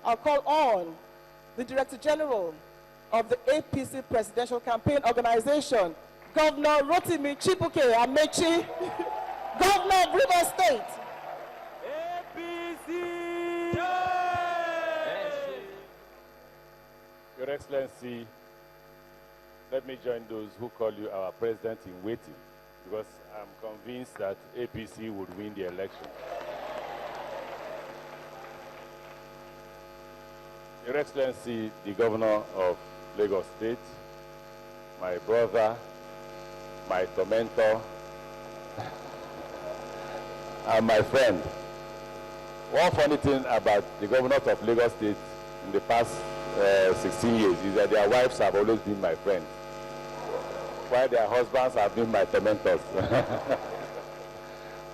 I'll call on the Director General of the APC Presidential Campaign Organization, Governor Rotimi Chibuike Amaechi, Governor of Rivers State. APC! Your Excellency, let me join those who call you our president in waiting, because I'm convinced that APC would win the election. Your Excellency, the Governor of Lagos State, my brother, my tormentor, and my friend. One funny thing about the governors of Lagos State in the past 16 years is that their wives have always been my friends, while their husbands have been my tormentors.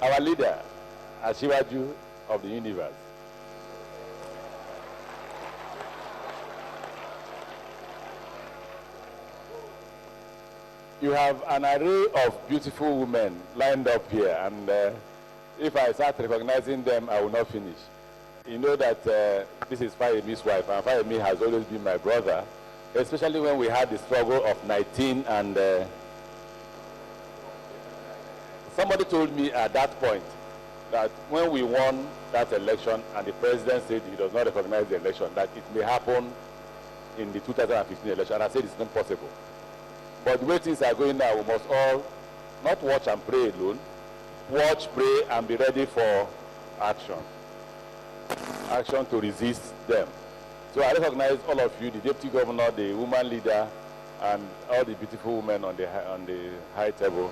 Our leader, Asiwaju of the universe. You have an array of beautiful women lined up here, and if I start recognizing them, I will not finish. You know that this is Fayemi's wife, and Fayemi has always been my brother, especially when we had the struggle of 19, and somebody told me at that point that when we won that election and the president said he does not recognize the election, that it may happen in the 2015 election, and I said it's not possible. But the way things are going now, we must all not watch and pray alone. Watch, pray, and be ready for action. Action to resist them. So I recognize all of you, the deputy governor, the woman leader, and all the beautiful women on the high table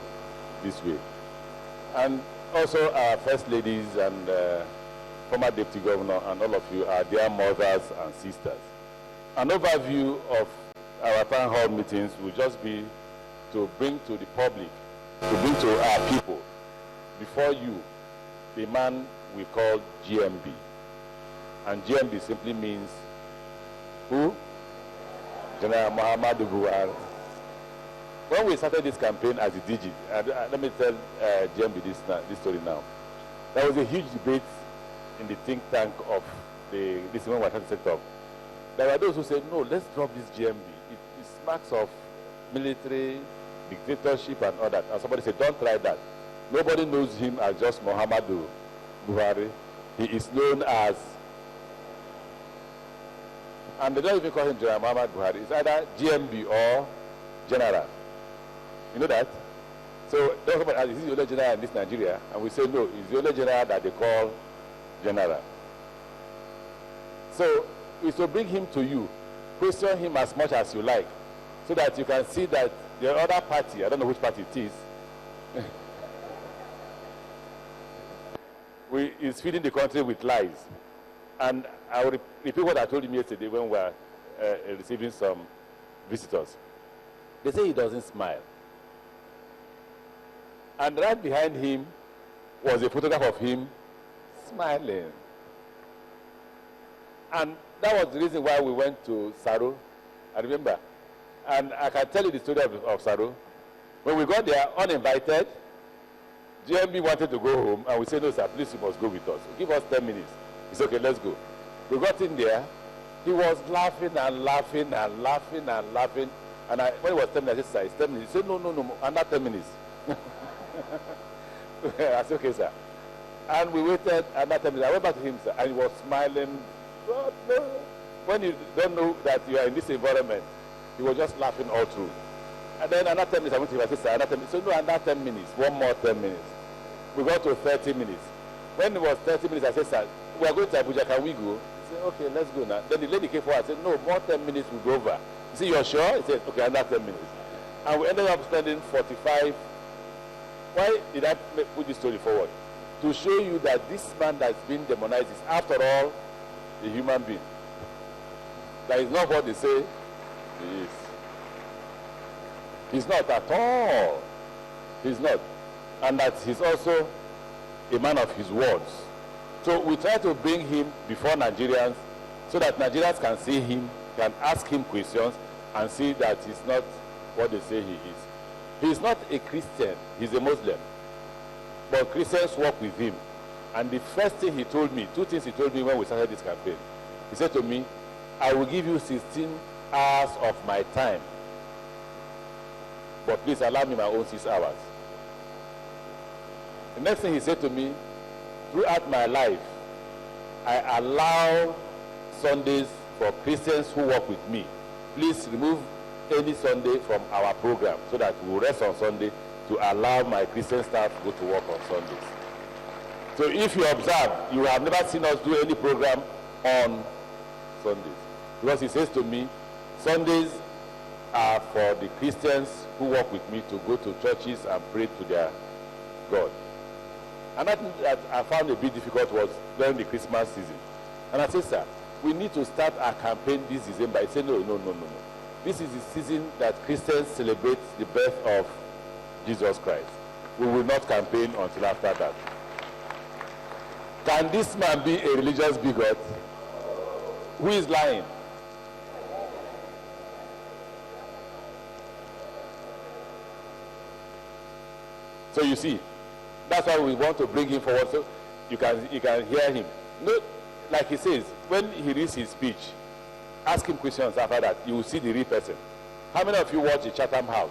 this way. And also our first ladies and former deputy governor, and all of you are dear mothers and sisters. An overview of our town hall meetings will just be to bring to the public, to bring to our people, before you, the man we call GMB. And GMB simply means who? General Muhammadu Buhari. When we started this campaign as a DG, let me tell GMB this story now. There was a huge debate in the think tank of this one we had to set up. There were those who said, no, let's drop this GMB. It smacks of military dictatorship and all that. And somebody said, don't try that. Nobody knows him as just Muhammadu Buhari. He is known as, and they don't even call him General Muhammadu Buhari. It's either GMB or General. You know that? So don't come and is he the only general in this Nigeria? And we say, no, he's the only general that they call General. So we should bring him to you. Question him as much as you like, so that you can see that the other party, I don't know which party it is, is feeding the country with lies. And I will repeat what I told him yesterday when we were receiving some visitors. They say he doesn't smile. And right behind him was a photograph of him smiling. And that was the reason why we went to Saro, I remember. And I can tell you the story of Saro. When we got there uninvited, GMB wanted to go home, and we said, no, sir, please, you must go with us. Give us 10 minutes. He said, okay, let's go. We got in there. He was laughing and laughing and laughing and laughing. And when it was 10 minutes, I said, sir, it's 10 minutes. He said, no, no, no, another 10 minutes. I said, okay, sir. And we waited another 10 minutes. I went back to him, sir, and he was smiling. God, no. When you don't know that you are in this environment, he was just laughing all through. And then another 10 minutes, I went to him, I said, sir, another 10 minutes. So no, another 10 minutes, one more 10 minutes. We got to 30 minutes. When it was 30 minutes, I said, sir, we are going to Abuja, can we go? He said, okay, let's go now. Then the lady came forward, I said, no, more 10 minutes, we'll go over. He said, you're sure? He said, okay, another 10 minutes. And we ended up spending 45. Why did I put this story forward? To show you that this man that's been demonized is, after all, a human being. That is not what they say he is. He's not at all. He's not. And that he's also a man of his words. So we try to bring him before Nigerians so that Nigerians can see him, can ask him questions, and see that he's not what they say he is. He's not a Christian, he's a Muslim. But Christians work with him. And the first thing he told me, two things he told me when we started this campaign. He said to me, I will give you 16 hours of my time, but please allow me my own 6 hours. The next thing he said to me, throughout my life, I allow Sundays for Christians who work with me. Please remove any Sunday from our program so that we will rest on Sunday to allow my Christian staff to go to work on Sundays. So if you observe, you have never seen us do any program on Sundays. Because he says to me, Sundays are for the Christians who work with me to go to churches and pray to their God. And that I found a bit difficult was during the Christmas season. And I said, sir, we need to start our campaign this December. He said, no. This is the season that Christians celebrate the birth of Jesus Christ. We will not campaign until after that. Can this man be a religious bigot? Who is lying? So you see, that's why we want to bring him forward so you can hear him. No, like he says, when he reads his speech, ask him questions after that. You will see the real person. How many of you watch the Chatham House?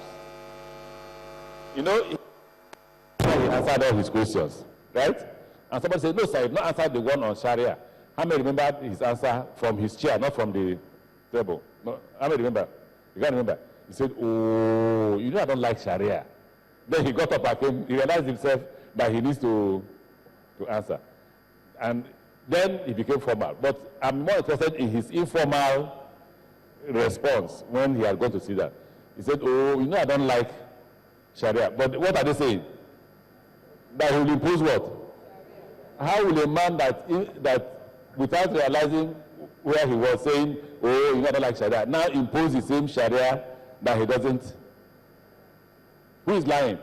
You know, he answered all his questions, right? And somebody said, no, sir, he did not answer the one on Sharia. How many remember his answer from his chair, not from the table? No, how many remember? You can't remember. He said, oh, you know I don't like Sharia. Then he got up and came, he realized himself that he needs to answer. And then he became formal. But I'm more interested in his informal response when he had gone to see that. He said, oh, you know I don't like Sharia. But what are they saying? That he will impose what? How will a man that without realizing where he was saying, oh, you know I don't like Sharia, now impose the same Sharia that he doesn't? Who is lying?